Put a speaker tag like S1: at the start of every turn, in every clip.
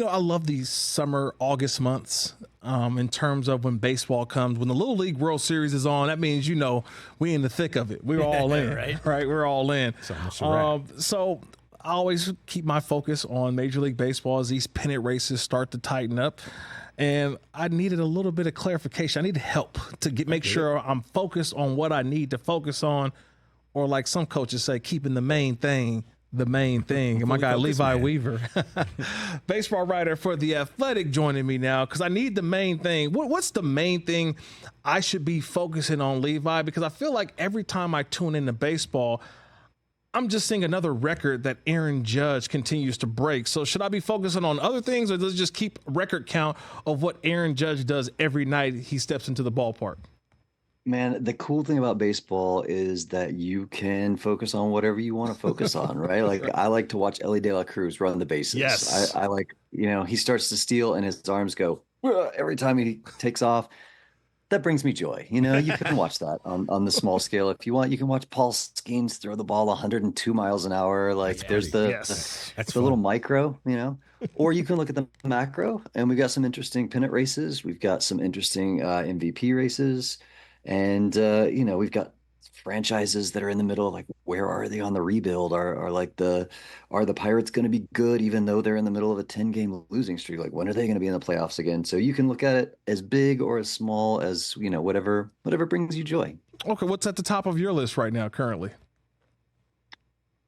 S1: I love these summer, August months in terms of when baseball comes. When the Little League World Series is on, that means, we in the thick of it. We're all in, right? We're all in. So I always keep my focus on Major League Baseball as these pennant races start to tighten up. And I needed a little bit of clarification. I need help to make sure I'm focused on what I need to focus on, or like some coaches say, keeping the main thing. And my guy Levi Weaver, baseball writer for The Athletic, joining me now because I need the main thing. What's the main thing I should be focusing on, Levi? Because I feel like every time I tune into baseball, I'm just seeing another record that Aaron Judge continues to break. So should I be focusing on other things, or does it just keep record count of what Aaron Judge does every night he steps into the ballpark?
S2: Man, the cool thing about baseball is that you can focus on whatever you want to focus on, right? Like I like to watch Ellie De La Cruz run the bases.
S1: Yes.
S2: I like, he starts to steal and his arms go every time he takes off. That brings me joy. You can watch that on the small scale. If you want, you can watch Paul Skeens throw the ball 102 miles an hour. Like there's the little micro, or you can look at the macro, and we've got some interesting pennant races. We've got some interesting MVP races. And, we've got franchises that are in the middle, like where are they on the rebuild? Are the Pirates going to be good even though they're in the middle of a 10-game losing streak? Like when are they going to be in the playoffs again? So you can look at it as big or as small as, whatever brings you joy.
S1: Okay, what's at the top of your list right now currently?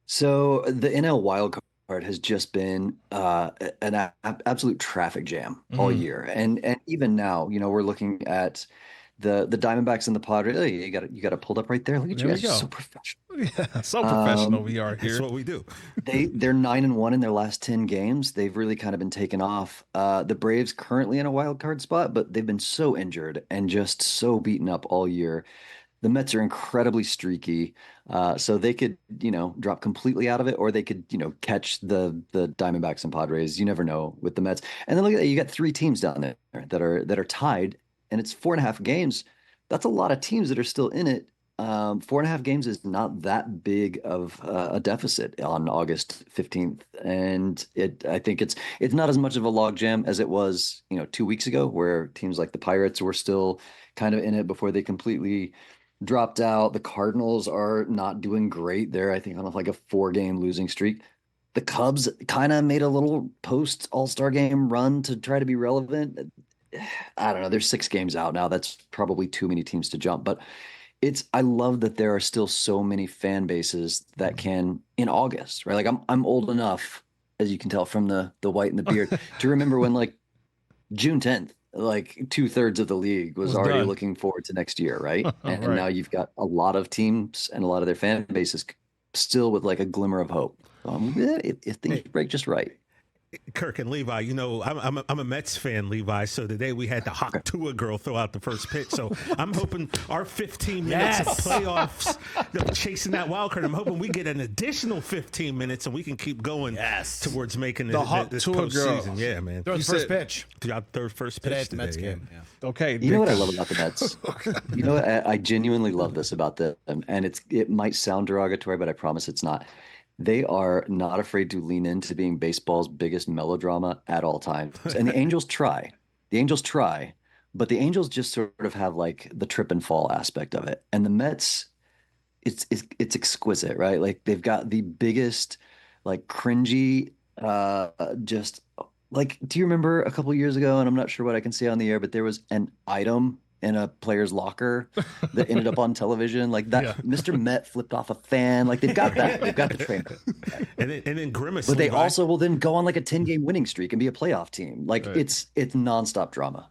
S2: So the NL wild card has just been an absolute traffic jam all year. And even now, we're looking at the Diamondbacks and the Padres. Oh, you got it pulled up right there. Look at you guys, so professional.
S1: Yeah, so professional we are here.
S3: That's what we do.
S2: They're 9-1 in their last 10 games. They've really kind of been taken off. The Braves currently in a wild card spot, but they've been so injured and just so beaten up all year. The Mets are incredibly streaky, so they could, drop completely out of it, or they could, catch the Diamondbacks and Padres. You never know with the Mets. And then look at that, you got 3 teams down there that are tied. And it's 4.5 games. That's a lot of teams that are still in it. 4.5 games is not that big of a deficit on August 15th. And I think it's not as much of a logjam as it was, 2 weeks ago, where teams like the Pirates were still kind of in it before they completely dropped out. The Cardinals are not doing great. They're, I think, on like a 4-game losing streak. The Cubs kind of made a little post All-Star game run to try to be relevant. I don't know. There's 6 games out now. That's probably too many teams to jump. But I love that there are still so many fan bases that can in August, right? Like I'm old enough, as you can tell from the white and the beard, to remember when like June 10th, like 2/3 of the league was already
S1: done.
S2: Looking forward to next year, right? And now you've got a lot of teams and a lot of their fan bases still with like a glimmer of hope. If things break just right.
S3: Kirk and Levi, I'm a Mets fan, Levi. So today we had the Hawk Tua girl throw out the first pitch. So I'm hoping our 15 minutes of playoffs, chasing that wild card, I'm hoping we get an additional 15 minutes and we can keep going towards making this postseason. Yeah, man.
S4: Throw the first pitch.
S3: Third first
S4: Today
S3: pitch
S4: at the Mets game. Yeah.
S1: Okay.
S2: You know what I love about the Mets? You know what I genuinely love this about them, and it might sound derogatory, but I promise it's not. They are not afraid to lean into being baseball's biggest melodrama at all times. And the Angels try. But the Angels just sort of have like the trip and fall aspect of it. And the Mets, it's exquisite, right? Like they've got the biggest, like cringy, just like, do you remember a couple of years ago, and I'm not sure what I can say on the air, but there was an item in a player's locker that ended up on television, like that. Mr. Met flipped off a fan. Like they've got that. They've got the trainer.
S3: And then Grimace.
S2: But they also will then go on like a 10-game winning streak and be a playoff team. Like it's nonstop drama.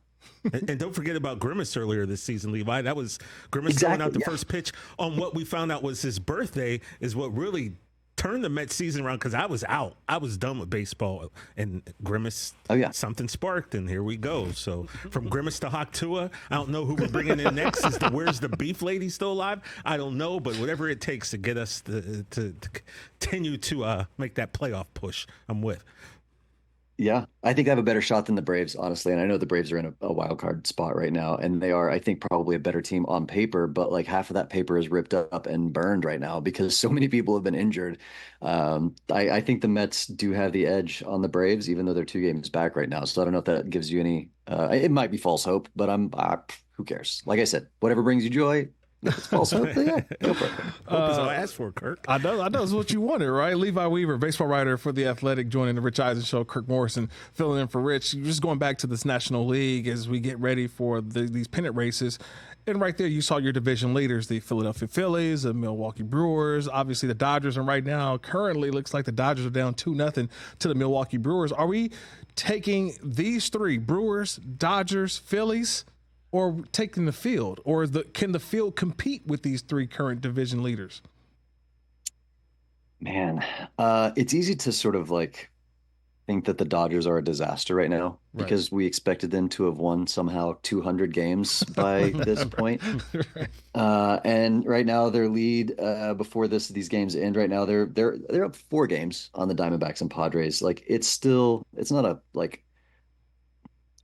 S3: And don't forget about Grimace earlier this season, Levi. That was Grimace throwing out the first pitch on what we found out was his birthday is what really turned the Mets season around, because I was out. I was done with baseball, and Grimace, something sparked, and here we go. So from Grimace to Hawk Tua, I don't know who we're bringing in next. Where's the beef lady still alive? I don't know, but whatever it takes to get us to continue to make that playoff push, I'm with.
S2: Yeah, I think I have a better shot than the Braves, honestly. And I know the Braves are in a wild card spot right now, and they are, I think, probably a better team on paper. But like half of that paper is ripped up and burned right now because so many people have been injured. I think the Mets do have the edge on the Braves, even though they're 2 games back right now. So I don't know if that gives you any. It might be false hope, but who cares? Like I said, whatever brings you joy. If it's false hope, then yeah, go for it.
S3: Hope is all I asked for, Kirk.
S1: I know it's what you wanted, right? Levi Weaver, baseball writer for The Athletic, joining the Rich Eisen Show. Kirk Morrison filling in for Rich. Just going back to this National League as we get ready for these pennant races. And right there, you saw your division leaders, the Philadelphia Phillies, the Milwaukee Brewers, obviously the Dodgers. And right now, currently, looks like the Dodgers are down 2-0 to the Milwaukee Brewers. Are we taking these three, Brewers, Dodgers, Phillies, or taking the field? Or can the field compete with these three current division leaders?
S2: Man, it's easy to sort of like think that the Dodgers are a disaster right now because we expected them to have won somehow 200 games by this point. And right now their lead before these games end right now they're up 4 games on the Diamondbacks and Padres. Like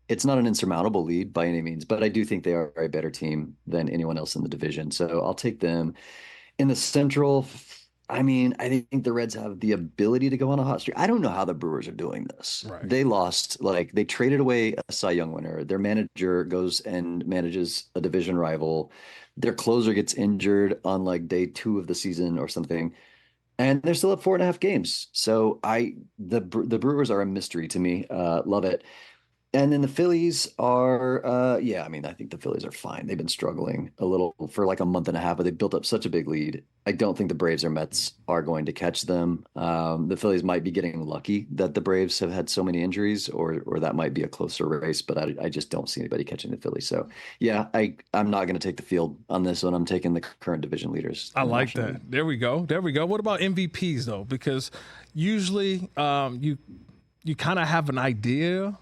S2: it's not an insurmountable lead by any means, but I do think they are a better team than anyone else in the division. So I'll take them. In the Central, I mean, I think the Reds have the ability to go on a hot streak. I don't know how the Brewers are doing this.
S1: Right.
S2: They lost, they traded away a Cy Young winner. Their manager goes and manages a division rival. Their closer gets injured on like day 2 of the season or something. And they're still up 4.5 games. So the Brewers are a mystery to me. Love it. And then the Phillies are, I mean, I think the Phillies are fine. They've been struggling a little for like a month and a half, but they built up such a big lead. I don't think the Braves or Mets are going to catch them. The Phillies might be getting lucky that the Braves have had so many injuries, or that might be a closer race, but I just don't see anybody catching the Phillies. So, yeah, I'm not going to take the field on this one. I'm taking the current division leaders.
S1: I like that. League. There we go. What about MVPs, though? Because usually you kind of have an idea,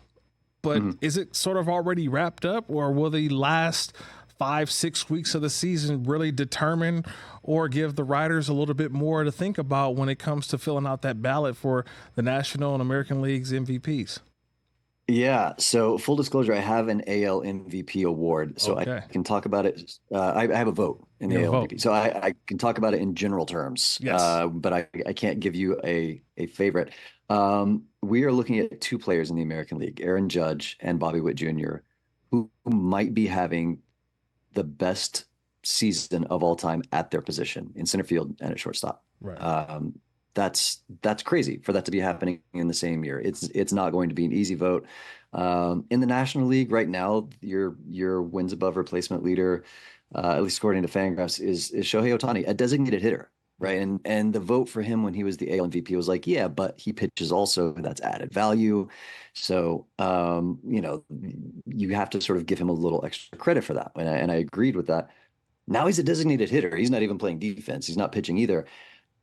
S1: but is it sort of already wrapped up, or will the last 5-6 weeks of the season really determine or give the writers a little bit more to think about when it comes to filling out that ballot for the National and American League's MVPs?
S2: Yeah. So full disclosure, I have an AL MVP award, so I can talk about it. I have a vote in the AL MVP, so I can talk about it in general terms.
S1: Yes.
S2: But I can't give you a favorite. We are looking at 2 players in the American League, Aaron Judge and Bobby Witt Jr., who might be having the best season of all time at their position in center field and at shortstop.
S1: Right.
S2: That's crazy for that to be happening in the same year. It's not going to be an easy vote. In the National League right now, your wins above replacement leader, at least according to Fangraphs, is Shohei Ohtani, a designated hitter. Right. And the vote for him when he was the AL MVP was like, yeah, but he pitches also. That's added value. So, you have to sort of give him a little extra credit for that. And I agreed with that. Now he's a designated hitter. He's not even playing defense. He's not pitching either.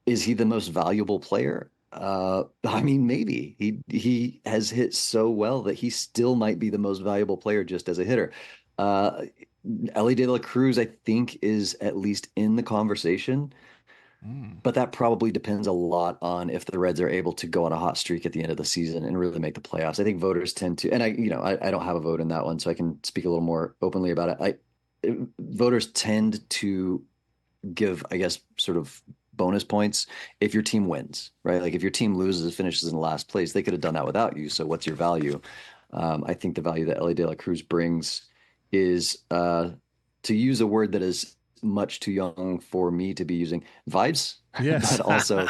S2: Is he the most valuable player? I mean, maybe he has hit so well that he still might be the most valuable player just as a hitter. Elly De La Cruz, I think, is at least in the conversation. But that probably depends a lot on if the Reds are able to go on a hot streak at the end of the season and really make the playoffs. I think voters tend to, and I don't have a vote in that one, so I can speak a little more openly about it. Voters tend to give, I guess, sort of bonus points if your team wins, right? Like if your team loses, finishes in last place, they could have done that without you. So what's your value? I think the value that Elly De La Cruz brings is, to use a word that is much too young for me to be using, vibes.
S1: Yes.
S2: But also,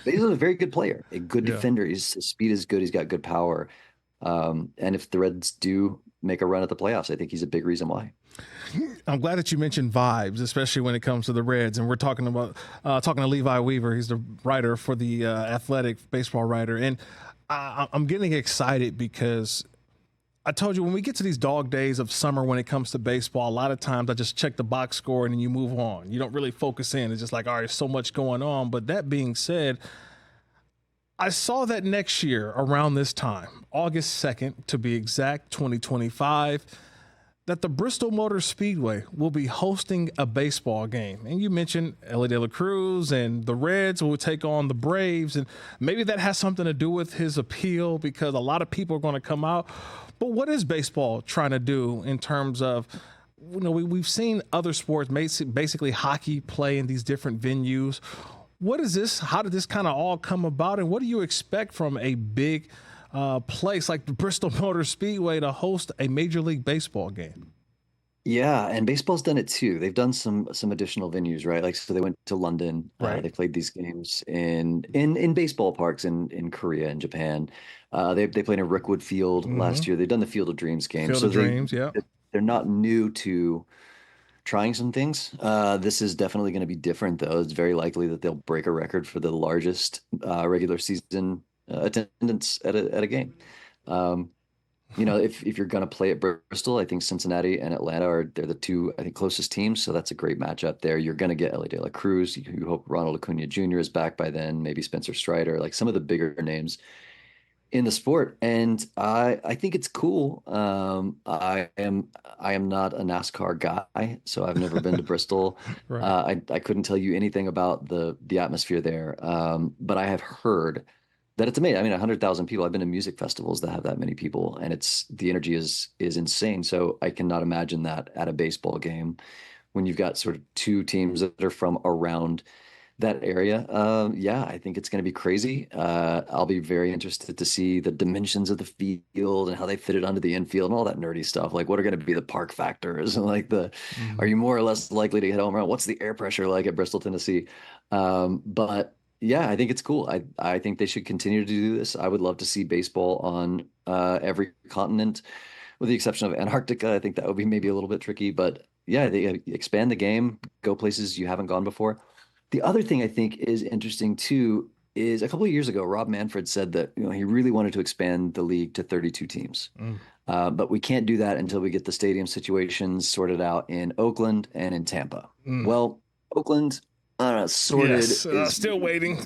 S2: he's a very good player, a good defender. His speed is good. He's got good power. And if the Reds do make a run at the playoffs, I think he's a big reason why.
S1: I'm glad that you mentioned vibes, especially when it comes to the Reds. And we're talking to Levi Weaver. He's the writer for the Athletic, baseball writer. And I'm getting excited because I told you, when we get to these dog days of summer when it comes to baseball, a lot of times I just check the box score and then you move on. You don't really focus in. It's just like, all right, so much going on. But that being said, I saw that next year around this time, August 2nd, to be exact, 2025, that the Bristol Motor Speedway will be hosting a baseball game. And you mentioned Ellie De La Cruz and the Reds will take on the Braves. And maybe that has something to do with his appeal because a lot of people are going to come out. But what is baseball trying to do in terms of, we've seen other sports, basically hockey, play in these different venues. What is this? How did this kind of all come about? And what do you expect from a big place like the Bristol Motor Speedway to host a Major League Baseball game?
S2: Yeah, and baseball's done it too. They've done some additional venues, right? Like, so they went to London.
S1: Right.
S2: They played these games in baseball parks in Korea and Japan. They played in Rookwood Field last year. They've done the Field of Dreams game.
S1: Field of Dreams, yeah.
S2: They're not new to trying some things. This is definitely going to be different, though. It's very likely that they'll break a record for the largest regular season attendance at a game. If you're going to play at Bristol, I think Cincinnati and Atlanta they're the two, I think, closest teams. So that's a great matchup there. You're going to get Ellie De La Cruz. You hope Ronald Acuna Jr. is back by then, maybe Spencer Strider, like some of the bigger names in the sport. And I think it's cool. I am not a NASCAR guy, so I've never been to Bristol.
S1: Right.
S2: I couldn't tell you anything about the atmosphere there. But I have heard that it's amazing. I mean, 100,000 people. I've been to music festivals that have that many people, and the energy is insane. So I cannot imagine that at a baseball game when you've got sort of two teams that are from around that area. Yeah, I think it's going to be crazy. I'll be very interested to see the dimensions of the field and how they fit it onto the infield and all that nerdy stuff. Like, what are going to be the park factors? And like are you more or less likely to hit home run? What's the air pressure like at Bristol, Tennessee? But yeah, I think it's cool. I think they should continue to do this. I would love to see baseball on every continent, with the exception of Antarctica. I think that would be maybe a little bit tricky, but yeah, they expand the game, go places you haven't gone before. The other thing I think is interesting too is a couple of years ago, Rob Manfred said that he really wanted to expand the league to 32 teams, but we can't do that until we get the stadium situations sorted out in Oakland and in Tampa. Well, Oakland, I don't know, sorted.
S1: Yes, still waiting.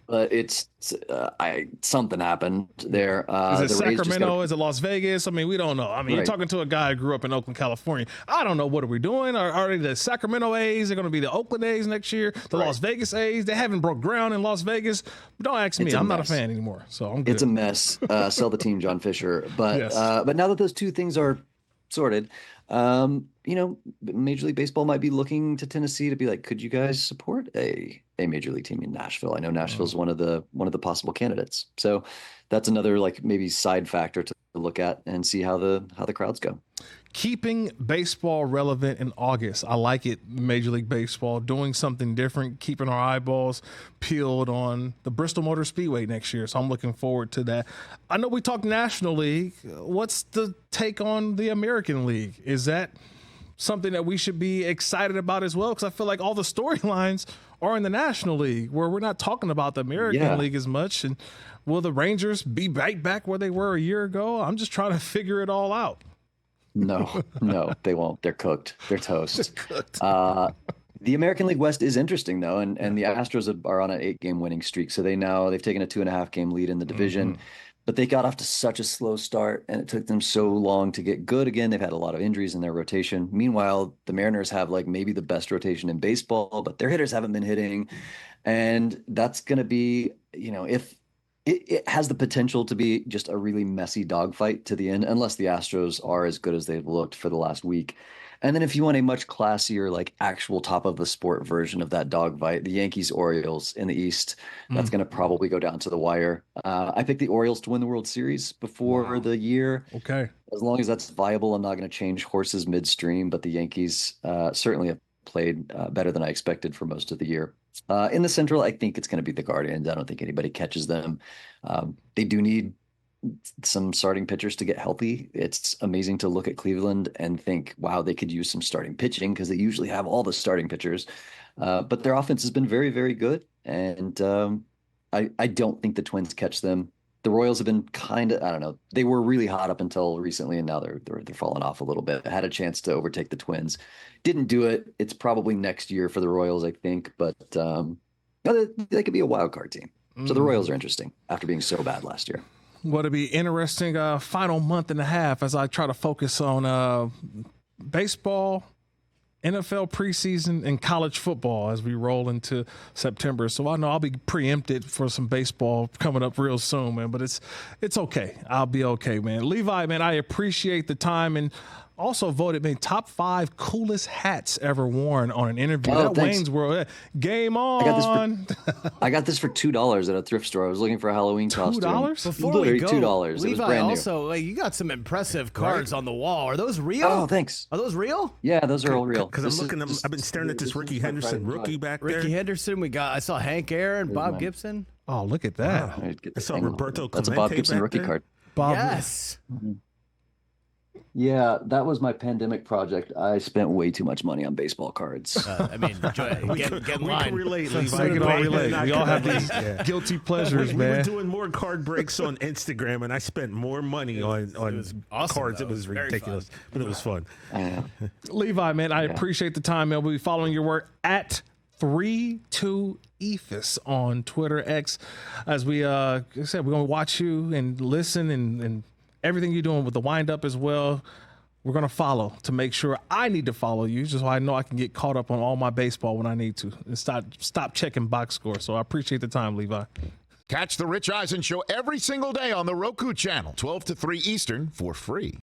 S2: But something happened there.
S1: Is it Sacramento? Is it Las Vegas? I mean, we don't know. I mean, You're talking to a guy who grew up in Oakland, California. I don't know. What are we doing? Are they the Sacramento A's? They're going to be the Oakland A's next year. The Las Vegas A's. They haven't broke ground in Las Vegas. But don't ask me. I'm not a fan anymore. So I'm good.
S2: It's a mess. Sell the team, John Fisher. But
S1: yes.
S2: But now that those two things are sorted, Major League Baseball might be looking to Tennessee to be like, could you guys support a major league team in Nashville? I know Nashville's one of the possible candidates. So that's another maybe side factor to look at and see how the crowds go.
S1: Keeping baseball relevant in August. I like it. Major League Baseball doing something different, keeping our eyeballs peeled on the Bristol Motor Speedway next year. So I'm looking forward to that. I know we talked National League. What's the take on the American League? Is that something that we should be excited about as well? Because I feel like all the storylines are in the National League, where we're not talking about the American League as much. And will the Rangers be right back where they were a year ago? I'm just trying to figure it all out.
S2: No, they won't. They're cooked. They're toast.
S1: Cooked.
S2: The American League West is interesting, though, and the Astros are on an 8-game winning streak. So they've taken a 2.5-game lead in the division. But they got off to such a slow start, and it took them so long to get good again. They've had a lot of injuries in their rotation. Meanwhile, the Mariners have maybe the best rotation in baseball, but their hitters haven't been hitting. And that's going to be, if it has the potential to be just a really messy dogfight to the end, unless the Astros are as good as they've looked for the last week. And then if you want a much classier, actual top of the sport version of that dogfight, the Yankees-Orioles in the East, that's going to probably go down to the wire. I picked the Orioles to win the World Series before the year.
S1: Okay.
S2: As long as that's viable, I'm not going to change horses midstream, but the Yankees certainly have played better than I expected for most of the year. In the Central, I think it's going to be the Guardians. I don't think anybody catches them. They do need some starting pitchers to get healthy. It's amazing to look at Cleveland and think, wow, they could use some starting pitching, because they usually have all the starting pitchers. But their offense has been very, very good. And I don't think the Twins catch them. The Royals have been I don't know. They were really hot up until recently, and now they're falling off a little bit. Had a chance to overtake the Twins. Didn't do it. It's probably next year for the Royals, I think. But they could be a wild card team. So the Royals are interesting after being so bad last year.
S1: What'll be interesting final month and a half as I try to focus on baseball, NFL preseason, and college football as we roll into September. So I know I'll be preempted for some baseball coming up real soon, man. But it's okay. I'll be okay, man. Levi, man, I appreciate the time, and also voted me top 5 coolest hats ever worn on an interview.
S2: Oh,
S1: that Wayne's World. Game on.
S2: I got this for $2 at a thrift store. I was looking for a Halloween costume.
S1: $2?
S2: Before we go, $2. Levi, it was brand new.
S4: Also, you got some impressive cards on the wall. Are those real?
S2: Oh, thanks.
S4: Are those real?
S2: Yeah, those are all real.
S3: Because I've been staring at this Ricky Henderson rookie back there.
S4: Ricky Henderson. I saw Hank Aaron, Bob Gibson.
S1: Oh, look at that.
S2: Wow.
S3: I saw Roberto Clemente.
S2: That's a Bob Gibson rookie
S3: there.
S2: card.
S4: Yes.
S2: Mm-hmm. Yeah, that was my pandemic project. I spent way too much money on baseball cards.
S4: Get in line.
S3: We can relate, Levi.
S1: We can all relate. We all have these guilty pleasures, man.
S3: We were doing more card breaks on Instagram, and I spent more money on
S4: awesome,
S3: cards.
S4: though.
S3: It was ridiculous, but it was fun.
S1: Levi, man, I appreciate the time, man. We'll be following your work at 32ephus on Twitter X. As we said, we're going to watch you and listen and everything you're doing with the wind up as well. We're going to follow to make sure I need to follow you just so I know I can get caught up on all my baseball when I need to and stop checking box score. So I appreciate the time, Levi.
S5: Catch the Rich Eisen Show every single day on the Roku channel, 12 to 3 Eastern, for free.